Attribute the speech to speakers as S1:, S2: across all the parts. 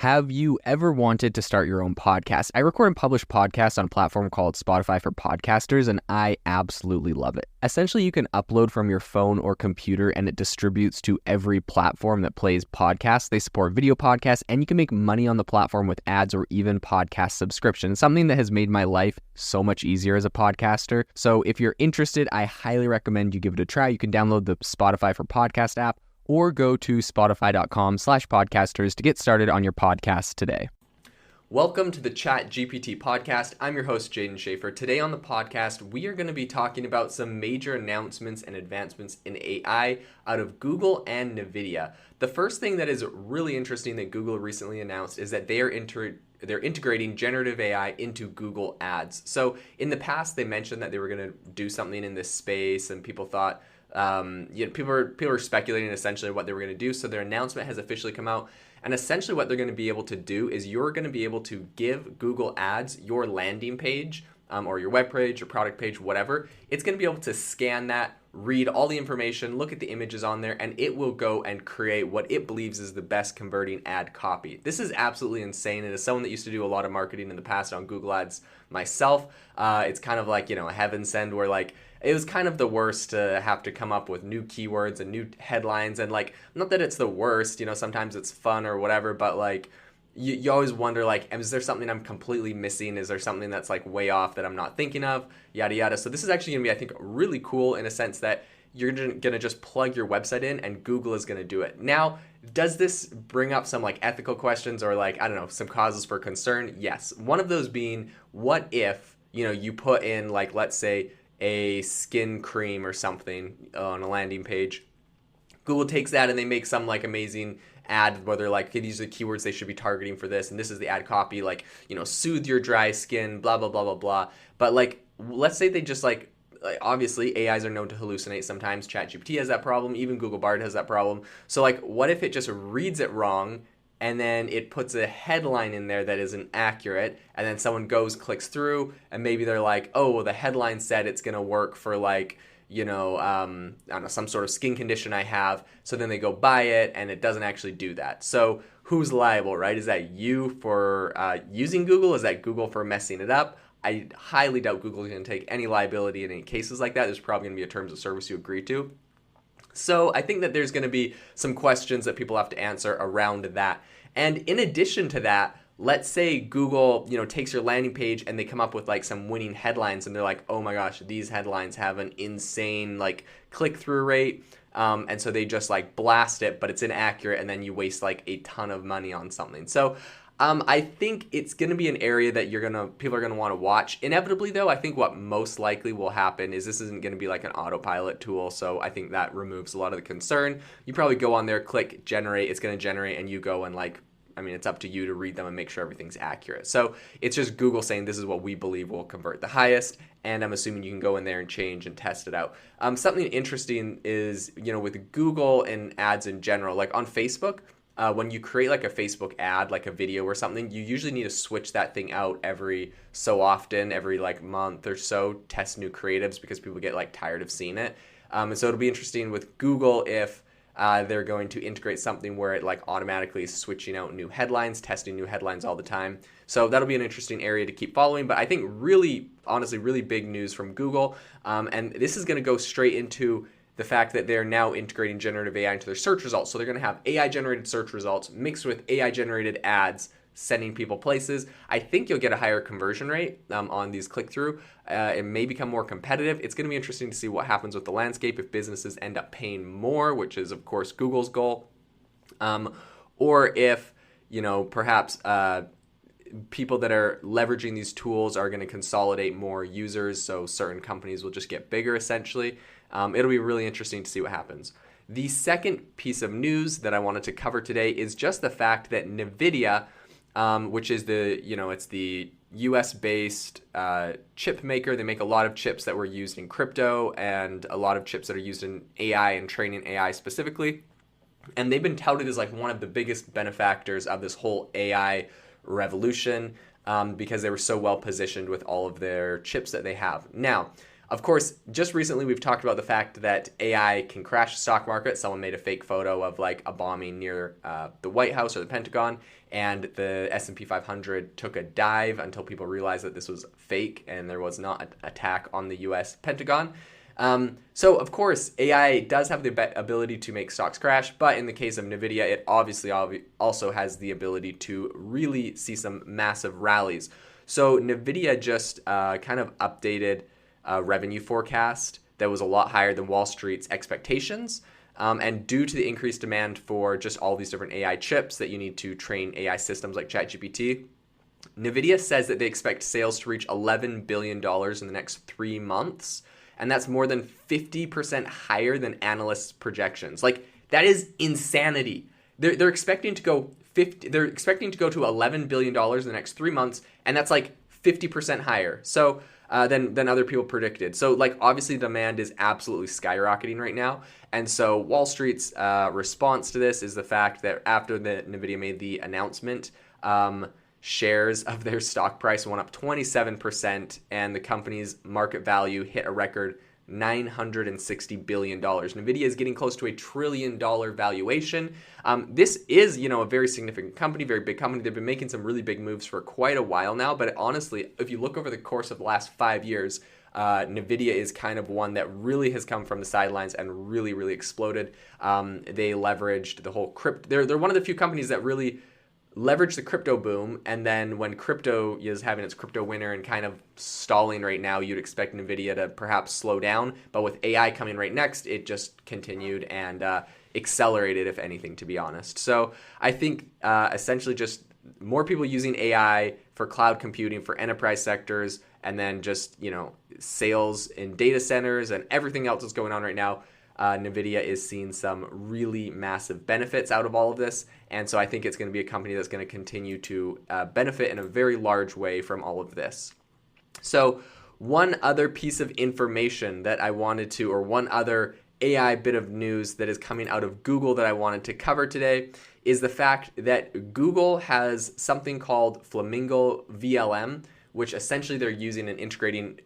S1: Have you ever wanted to start your own podcast? I record and publish podcasts on a platform called Spotify for Podcasters, and I absolutely love it. Essentially, you can upload from your phone or computer, and it distributes to every platform that plays podcasts. They support video podcasts, and you can make money on the platform with ads or even podcast subscriptions, something that has made my life so much easier as a podcaster. So if you're interested, I highly recommend you give it a try. You can download the Spotify for Podcast app, or go to spotify.com/podcasters to get started on your podcast today. Welcome to the ChatGPT podcast. I'm your host, Jaden Schaefer. Today on the podcast, we are going to be talking about some major announcements and advancements in AI out of Google and Nividia. The first thing that is really interesting that Google recently announced is that they're integrating generative AI into Google Ads. So in the past, they mentioned that they were going to do something in this space, and people thought, people are speculating essentially what they were going to do. So their announcement has officially come out, and essentially what they're going to be able to do is you're going to be able to give Google Ads your landing page, or your web page, your product page, whatever. It's going to be able to scan that, read all the information, look at the images on there, and it will go and create what it believes is the best converting ad copy. This is absolutely insane. And as someone that used to do a lot of marketing in the past on Google Ads myself, it's kind of like, a heaven send, where it was kind of the worst to have to come up with new keywords and new headlines. And not that it's the worst, sometimes it's fun or whatever, but you always wonder, is there something I'm completely missing? Is there something that's way off that I'm not thinking of? Yada, yada. So this is actually going to be, I think, really cool in a sense that you're going to just plug your website in and Google is going to do it. Now, does this bring up some ethical questions or some causes for concern? Yes. One of those being, what if, you put in let's say a skin cream or something on a landing page. Google takes that and they make some amazing ad where they're okay, these are the keywords they should be targeting for this, and this is the ad copy, soothe your dry skin, blah, blah, blah, blah, blah. But let's say they just obviously AIs are known to hallucinate sometimes. ChatGPT has that problem. Even Google Bard has that problem. So what if it just reads it wrong and then it puts a headline in there that isn't accurate, and then someone clicks through, and maybe they're oh, well, the headline said it's going to work for I don't know, some sort of skin condition I have. So then they go buy it and it doesn't actually do that. So who's liable, right? Is that you for using Google? Is that Google for messing it up? I highly doubt Google is going to take any liability in any cases like that. There's probably going to be a terms of service you agree to. So I think that there's going to be some questions that people have to answer around that. And in addition to that, let's say Google, takes your landing page and they come up with some winning headlines, and they're oh my gosh, these headlines have an insane click-through rate. And so they just blast it, but it's inaccurate, and then you waste a ton of money on something. So I think it's going to be an area that people are going to want to watch. Inevitably, though, I think what most likely will happen is this isn't going to be an autopilot tool. So I think that removes a lot of the concern. You probably go on there, click generate, it's going to generate, and you go and it's up to you to read them and make sure everything's accurate. So it's just Google saying this is what we believe will convert the highest, and I'm assuming you can go in there and change and test it out. Something interesting is, with Google and ads in general, on Facebook, when you create a Facebook ad, a video or something, you usually need to switch that thing out every so often, every month or so, test new creatives because people get tired of seeing it. And so it'll be interesting with Google if they're going to integrate something where it automatically is switching out new headlines, testing new headlines all the time. So that'll be an interesting area to keep following. But I think really, honestly, really big news from Google. And this is going to go straight into the fact that they're now integrating generative AI into their search results. So they're going to have AI-generated search results mixed with AI-generated ads sending people places. I think you'll get a higher conversion rate on these click-through. It may become more competitive. It's going to be interesting to see what happens with the landscape if businesses end up paying more, which is, of course, Google's goal. Or if, perhaps people that are leveraging these tools are going to consolidate more users, so certain companies will just get bigger, essentially. It'll be really interesting to see what happens. The second piece of news that I wanted to cover today is just the fact that Nividia, which is it's the US-based chip maker. They make a lot of chips that were used in crypto and a lot of chips that are used in AI and training AI specifically. And they've been touted as one of the biggest benefactors of this whole AI revolution because they were so well positioned with all of their chips that they have. Now, of course, just recently we've talked about the fact that AI can crash the stock market. Someone made a fake photo of a bombing near the White House or the Pentagon, and the S&P 500 took a dive until people realized that this was fake and there was not an attack on the US Pentagon. So of course, AI does have the ability to make stocks crash, but in the case of Nividia, it obviously also has the ability to really see some massive rallies. So Nividia just kind of updated a revenue forecast that was a lot higher than Wall Street's expectations. And due to the increased demand for just all these different AI chips that you need to train AI systems like ChatGPT, Nividia says that they expect sales to reach $11 billion in the next 3 months. And that's more than 50% higher than analysts' projections. Like, that is insanity. They're expecting to go to $11 billion in the next 3 months, and that's like 50% higher. So than other people predicted. So like obviously demand is absolutely skyrocketing right now. And so Wall Street's response to this is the fact that after the Nvidia made the announcement, shares of their stock price went up 27%, and the company's market value hit a record $960 billion. Nvidia is getting close to $1 trillion valuation. This is, a very significant company, very big company. They've been making some really big moves for quite a while now, but honestly, if you look over the course of the last 5 years, Nvidia is kind of one that really has come from the sidelines and really, really exploded. They leveraged the whole crypto. They're one of the few companies that really leverage the crypto boom, and then when crypto is having its crypto winter and kind of stalling right now, you'd expect Nvidia to perhaps slow down, but with AI coming right next, it just continued and accelerated, if anything, to be honest. So I think essentially just more people using AI for cloud computing, for enterprise sectors, and then just sales in data centers and everything else that's going on right now. Nvidia is seeing some really massive benefits out of all of this. And so I think it's going to be a company that's going to continue to benefit in a very large way from all of this. So one other piece of information that I wanted to, or one other AI bit of news that is coming out of Google that I wanted to cover today is the fact that Google has something called Flamingo VLM, which essentially they're using and integrating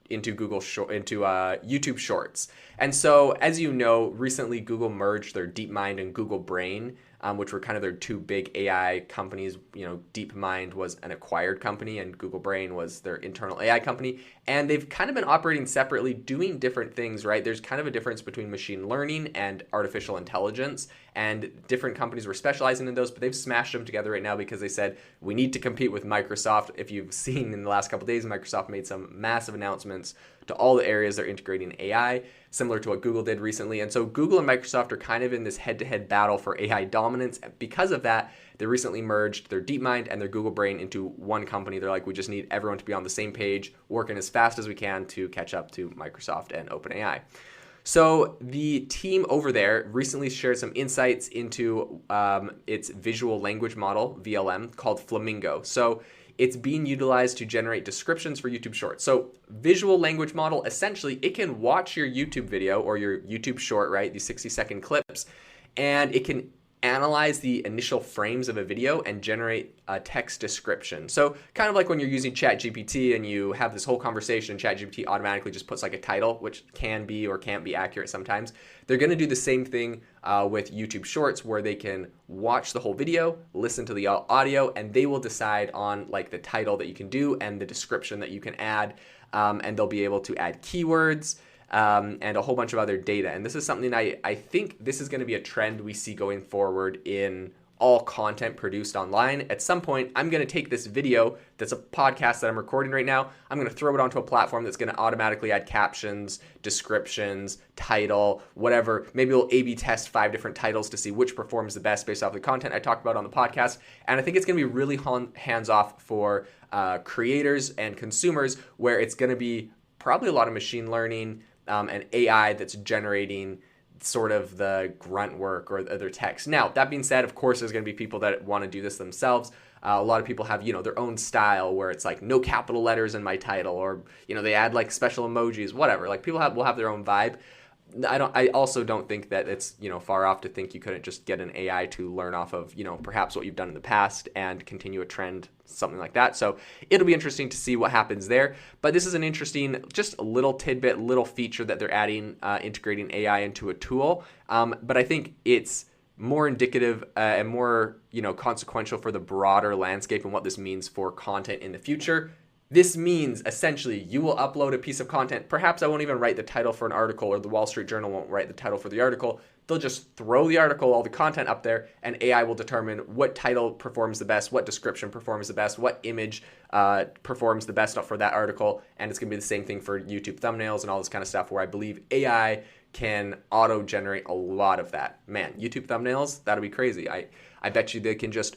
S1: into YouTube Shorts. And so, as you know, recently Google merged their DeepMind and Google Brain, which were kind of their two big AI companies. DeepMind was an acquired company and Google Brain was their internal AI company. And they've kind of been operating separately, doing different things, right? There's kind of a difference between machine learning and artificial intelligence, and different companies were specializing in those, but they've smashed them together right now because they said, we need to compete with Microsoft. If you've seen in the last couple of days, Microsoft made some massive announcements to all the areas they're integrating AI, similar to what Google did recently. And so Google and Microsoft are kind of in this head-to-head battle for AI dominance. Because of that, they recently merged their DeepMind and their Google Brain into one company. They're like, we just need everyone to be on the same page, working as fast as we can to catch up to Microsoft and OpenAI. So the team over there recently shared some insights into its visual language model, VLM, called Flamingo. So it's being utilized to generate descriptions for YouTube Shorts. So visual language model, essentially, it can watch your YouTube video or your YouTube short, right, these 60-second clips, and it can analyze the initial frames of a video and generate a text description. So kind of like when you're using ChatGPT and you have this whole conversation, ChatGPT automatically just puts like a title, which can be or can't be accurate sometimes. They're going to do the same thing with YouTube Shorts, where they can watch the whole video, listen to the audio, and they will decide on like the title that you can do and the description that you can add, and they'll be able to add keywords, and a whole bunch of other data. And this is something I think this is going to be a trend we see going forward in all content produced online. At some point, I'm going to take this video that's a podcast that I'm recording right now, I'm going to throw it onto a platform that's going to automatically add captions, descriptions, title, whatever. Maybe we'll A/B test 5 different titles to see which performs the best based off the content I talked about on the podcast. And I think it's going to be really hands-off for creators and consumers, where it's going to be probably a lot of machine learning, and AI that's generating sort of the grunt work or other text. Now, that being said, of course, there's going to be people that want to do this themselves. A lot of people have, their own style where it's like no capital letters in my title, or, they add like special emojis, whatever. Like people will have their own vibe. I also don't think that it's, far off to think you couldn't just get an AI to learn off of, perhaps what you've done in the past and continue a trend, something like that. So it'll be interesting to see what happens there. But this is an interesting, just a little tidbit, little feature that they're adding, integrating AI into a tool. But I think it's more indicative and more, consequential for the broader landscape and what this means for content in the future. This means essentially you will upload a piece of content. Perhaps I won't even write the title for an article, or the Wall Street Journal won't write the title for the article. They'll just throw the article, all the content up there, and AI will determine what title performs the best, what description performs the best, what image performs the best for that article. And it's going to be the same thing for YouTube thumbnails and all this kind of stuff, where I believe AI can auto-generate a lot of that. Man, YouTube thumbnails, that'll be crazy. I bet you they can just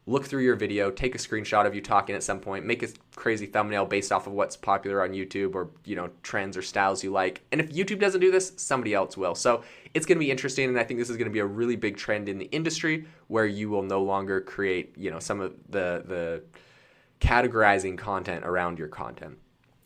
S1: look through your video, take a screenshot of you talking at some point, make a crazy thumbnail based off of what's popular on YouTube, or, trends or styles you like. And if YouTube doesn't do this, somebody else will. So it's going to be interesting, and I think this is going to be a really big trend in the industry, where you will no longer create, some of the categorizing content around your content.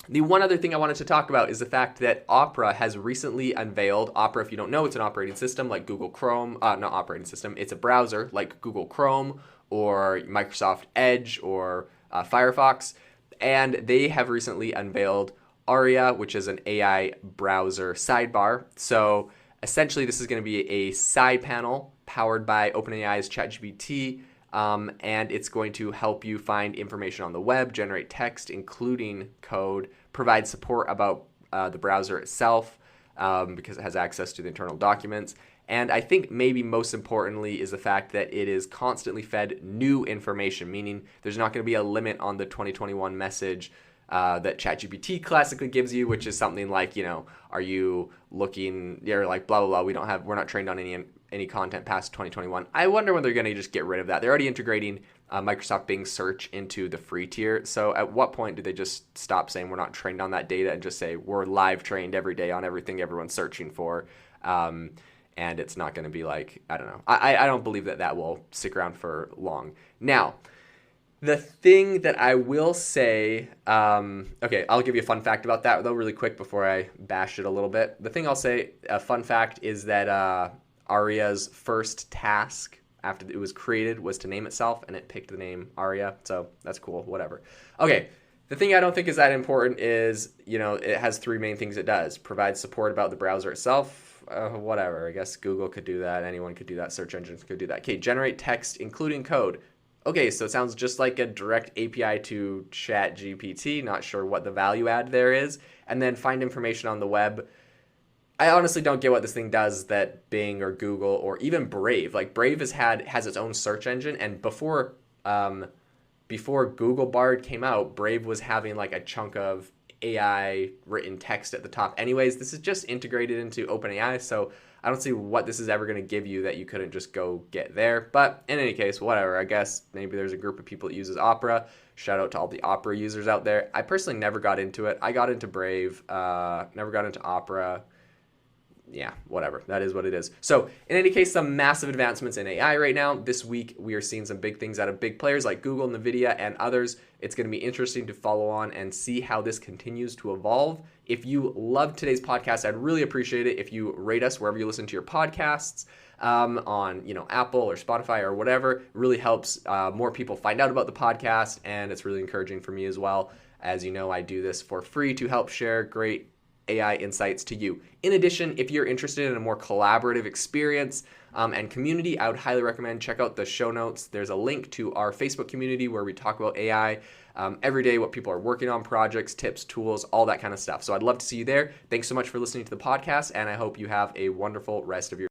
S1: The one other thing I wanted to talk about is the fact that Opera has recently unveiled. Opera, if you don't know, it's an operating system like Google Chrome. Not operating system. It's a browser like Google Chrome or Microsoft Edge or Firefox. And they have recently unveiled Aria, which is an AI browser sidebar. So essentially, this is going to be a side panel powered by OpenAI's ChatGPT. And it's going to help you find information on the web, generate text, including code, provide support about the browser itself, because it has access to the internal documents. And I think maybe most importantly is the fact that it is constantly fed new information, meaning there's not going to be a limit on the 2021 message that ChatGPT classically gives you, which is something like, are you looking, you're like, blah, blah, blah, we're not trained on any content past 2021. I wonder when they're going to just get rid of that. They're already integrating Microsoft Bing search into the free tier. So at what point do they just stop saying we're not trained on that data and just say we're live trained every day on everything everyone's searching for? And it's not going to be like, I don't know. I don't believe that will stick around for long. Now, the thing that I will say, okay, I'll give you a fun fact about that, though, really quick before I bash it a little bit. The thing I'll say, a fun fact, is that Aria's first task after it was created was to name itself, and it picked the name Aria. So that's cool, whatever. Okay, the thing I don't think is that important is, it has three main things it does. Provide support about the browser itself. Whatever, I guess Google could do that. Anyone could do that. Search engines could do that. Okay, generate text, including code. Okay, so it sounds just like a direct API to ChatGPT. Not sure what the value add there is. And then find information on the web. I honestly don't get what this thing does that Bing or Google or even Brave, like Brave has its own search engine, and before Google Bard came out, Brave was having like a chunk of AI written text at the top. Anyways, this is just integrated into OpenAI, so I don't see what this is ever going to give you that you couldn't just go get there. But in any case, whatever. I guess maybe there's a group of people that uses Opera. Shout out to all the Opera users out there. I personally never got into it. I got into Brave, never got into Opera. Yeah, whatever. That is what it is. So in any case, some massive advancements in AI right now. This week, we are seeing some big things out of big players like Google, Nividia, and others. It's going to be interesting to follow on and see how this continues to evolve. If you loved today's podcast, I'd really appreciate it if you rate us wherever you listen to your podcasts, on Apple or Spotify or whatever. It really helps more people find out about the podcast, and it's really encouraging for me as well. As you know, I do this for free to help share great AI insights to you. In addition, if you're interested in a more collaborative experience and community, I would highly recommend check out the show notes. There's a link to our Facebook community where we talk about AI every day, what people are working on, projects, tips, tools, all that kind of stuff. So I'd love to see you there. Thanks so much for listening to the podcast, and I hope you have a wonderful rest of your